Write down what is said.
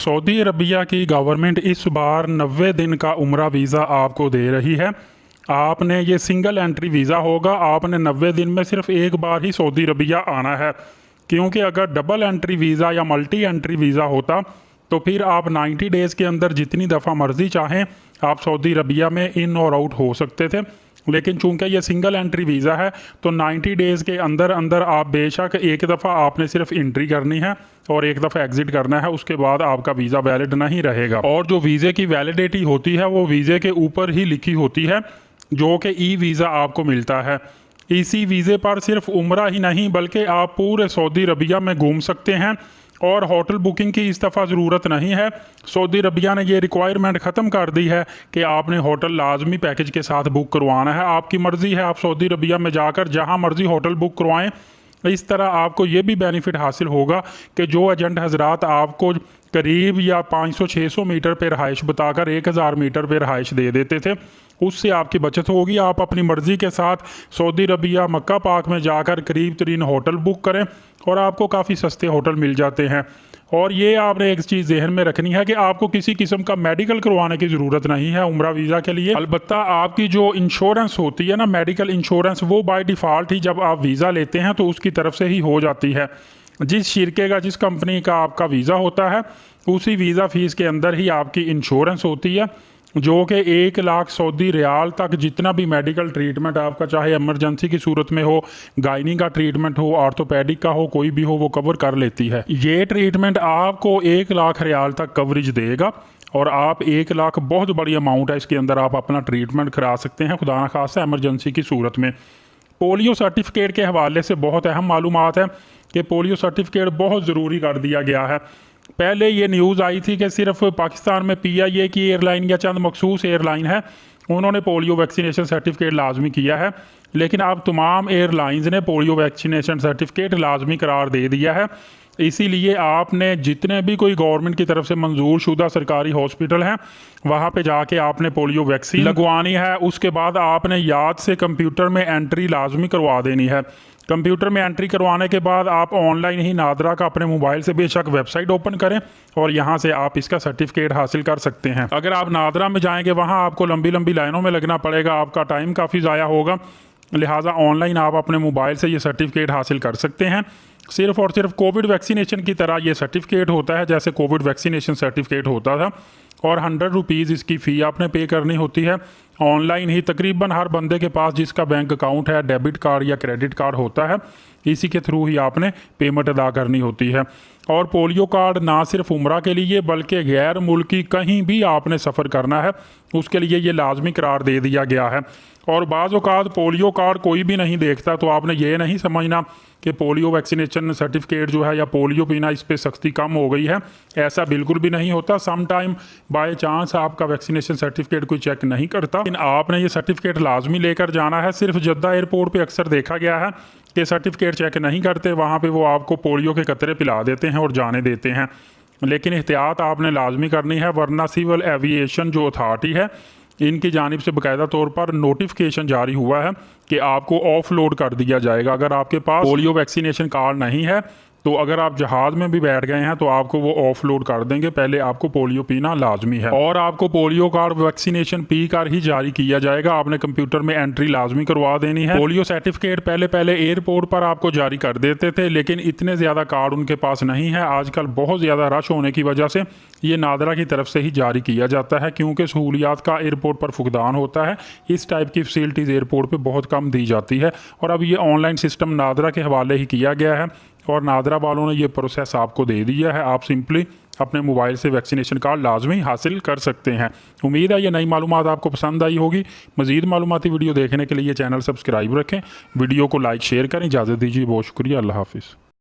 Saudi Arabia की government इस बार 90 दिन का उम्रा वीज़ा आपको दे रही है। आपने ये सिंगल एंट्री वीज़ा होगा, आपने 90 दिन में सिर्फ एक बार ही सऊदी अरबिया आना है। क्योंकि अगर डबल एंट्री वीज़ा या मल्टी एंट्री वीज़ा होता तो फिर आप 90 डेज़ के अंदर जितनी दफ़ा मर्ज़ी चाहें आप सऊदी अरबिया में इन और आउट हो सकते थे। लेकिन चूंकि ये सिंगल एंट्री वीज़ा है तो 90 डेज़ के अंदर अंदर आप बेशक एक दफ़ा आपने सिर्फ एंट्री करनी है और एक दफ़ा एग्ज़िट करना है, उसके बाद आपका वीज़ा वैलिड नहीं रहेगा। और जो वीज़े की वैलिडिटी होती है वो वीज़े के ऊपर ही लिखी होती है, जो कि ई वीज़ा आपको मिलता है। इसी वीज़े पर सिर्फ उम्रा ही नहीं बल्कि आप पूरे सऊदी अरबिया में घूम सकते हैं और होटल बुकिंग की इस दफ़ा ज़रूरत नहीं है। सऊदी अरबिया ने ये रिक्वायरमेंट ख़त्म कर दी है कि आपने होटल लाजमी पैकेज के साथ बुक करवाना है। आपकी मर्ज़ी है, आप सऊदी अरबिया में जाकर जहां मर्ज़ी होटल बुक करवाएं। इस तरह आपको ये भी बेनिफिट हासिल होगा कि जो एजेंट हजरात आपको करीब या 500-600 मीटर पर रहाइश बताकर 1000 मीटर पर रहाइश दे देते थे, उससे आपकी बचत होगी। आप अपनी मर्ज़ी के साथ सऊदी अरबिया मक्का पाक में जाकर करीब तरीन होटल बुक करें और आपको काफ़ी सस्ते होटल मिल जाते हैं। और ये आपने एक चीज़ जहन में रखनी है कि आपको किसी किस्म का मेडिकल करवाने की ज़रूरत नहीं है उम्रा वीज़ा के लिए। अलबत्ता आपकी जो इंश्योरेंस होती है ना, मेडिकल इंश्योरेंस, वो बाय डिफ़ॉल्ट ही जब आप वीज़ा लेते हैं तो उसकी तरफ से ही हो जाती है। जिस शिरके का, जिस कंपनी का आपका वीज़ा होता है, उसी वीज़ा फ़ीस के अंदर ही आपकी इंश्योरेंस होती है, जो कि 1 लाख सऊदी रियाल तक जितना भी मेडिकल ट्रीटमेंट आपका, चाहे इमरजेंसी की सूरत में हो, गायनी का ट्रीटमेंट हो, ऑर्थोपेडिक का हो, कोई भी हो, वो कवर कर लेती है। ये ट्रीटमेंट आपको 1 लाख रियाल तक कवरेज देगा और आप 1 लाख बहुत बड़ी अमाउंट है, इसके अंदर आप अपना ट्रीटमेंट करा सकते हैं खुदा न खास्ता इमरजेंसी की सूरत में। पोलियो सर्टिफिकेट के हवाले से बहुत अहम मालूमात है कि पोलियो सर्टिफिकेट बहुत ज़रूरी कर दिया गया है। पहले ये न्यूज़ आई थी कि सिर्फ पाकिस्तान में PIA की एयरलाइन या चंद मखसूस एयरलाइन है उन्होंने पोलियो वैक्सीनेशन सर्टिफिकेट लाजमी किया है, लेकिन अब तमाम एयरलाइंस ने पोलियो वैक्सीनेशन सर्टिफिकेट लाजमी करार दे दिया है। इसीलिए आपने जितने भी कोई गवर्नमेंट की तरफ से मंजूर शुदा सरकारी हॉस्पिटल हैं वहाँ पे जाके आपने पोलियो वैक्सीन लगवानी है। उसके बाद आपने याद से कंप्यूटर में एंट्री लाजमी करवा देनी है। कंप्यूटर में एंट्री करवाने के बाद आप ऑनलाइन ही नादरा का अपने मोबाइल से बेशक वेबसाइट ओपन करें और यहाँ से आप इसका सर्टिफिकेट हासिल कर सकते हैं। अगर आप नादरा में जाएंगे वहाँ आपको लंबी लंबी लाइनों में लगना पड़ेगा, आपका टाइम काफ़ी ज़ाया होगा, लिहाजा ऑनलाइन आप अपने मोबाइल से ये सर्टिफिकेट हासिल कर सकते हैं। सिर्फ और सिर्फ कोविड वैक्सीनेशन की तरह ये सर्टिफिकेट होता है जैसे कोविड वैक्सीनेशन सर्टिफिकेट होता था, और 100 रुपीज़ इसकी फ़ी आपने पे करनी होती है। ऑनलाइन ही तकरीबन हर बंदे के पास जिसका बैंक अकाउंट है, डेबिट कार्ड या क्रेडिट कार्ड होता है, इसी के थ्रू ही आपने पेमेंट अदा करनी होती है। और पोलियो कार्ड ना सिर्फ उम्रा के लिए बल्कि गैर मुल्की कहीं भी आपने सफ़र करना है उसके लिए ये लाजमी करार दे दिया गया है। और बाज़ औक़ात पोलियो कार्ड कोई भी नहीं देखता, तो आपने ये नहीं समझना कि पोलियो वैक्सीनेशन सर्टिफिकेट जो है या पोलियो पीना इस पर सख्ती कम हो गई है, ऐसा बिल्कुल भी नहीं होता। सम टाइम बाय चांस आपका वैक्सीनेशन सर्टिफिकेट कोई चेक नहीं करता, लेकिन आपने ये सर्टिफिकेट लाजमी लेकर जाना है। सिर्फ जद्दा एयरपोर्ट पे अक्सर देखा गया है कि सर्टिफिकेट चेक नहीं करते, वहाँ पे वो आपको पोलियो के कतरे पिला देते हैं और जाने देते हैं। लेकिन एहतियात आपने लाजमी करनी है, वरना सिविल एविएशन जो अथॉरिटी है इनकी जानिब से बाकायदा तौर पर नोटिफिकेशन जारी हुआ है कि आपको ऑफ लोड कर दिया जाएगा। अगर आपके पास पोलियो वैक्सीनेशन कार्ड नहीं है तो अगर आप जहाज़ में भी बैठ गए हैं तो आपको वो ऑफ लोड कर देंगे, पहले आपको पोलियो पीना लाजमी है। और आपको पोलियो कार्ड वैक्सीनेशन पी कर ही जारी किया जाएगा, आपने कंप्यूटर में एंट्री लाजमी करवा देनी है। पोलियो सर्टिफिकेट पहले एयरपोर्ट पर आपको जारी कर देते थे, लेकिन इतने ज़्यादा कार्ड उनके पास नहीं है। आजकल बहुत ज़्यादा रश होने की वजह से ये नादरा की तरफ से ही जारी किया जाता है, क्योंकि सहूलियात का एयरपोर्ट पर फुकदान होता है। इस टाइप की फैसिलिटीज़ एयरपोर्ट पर बहुत कम दी जाती है और अब ये ऑनलाइन सिस्टम नादरा के हवाले ही किया गया है और नादरा वालों ने ये प्रोसेस आपको दे दिया है। आप सिंपली अपने मोबाइल से वैक्सीनेशन कार्ड लाजमी हासिल कर सकते हैं। उम्मीद है ये नई मालूमात आपको पसंद आई होगी। मज़ीद मालूमाती वीडियो देखने के लिए चैनल सब्सक्राइब रखें, वीडियो को लाइक शेयर करें। इजाज़त दीजिए, बहुत शुक्रिया, अल्लाह हाफिज़।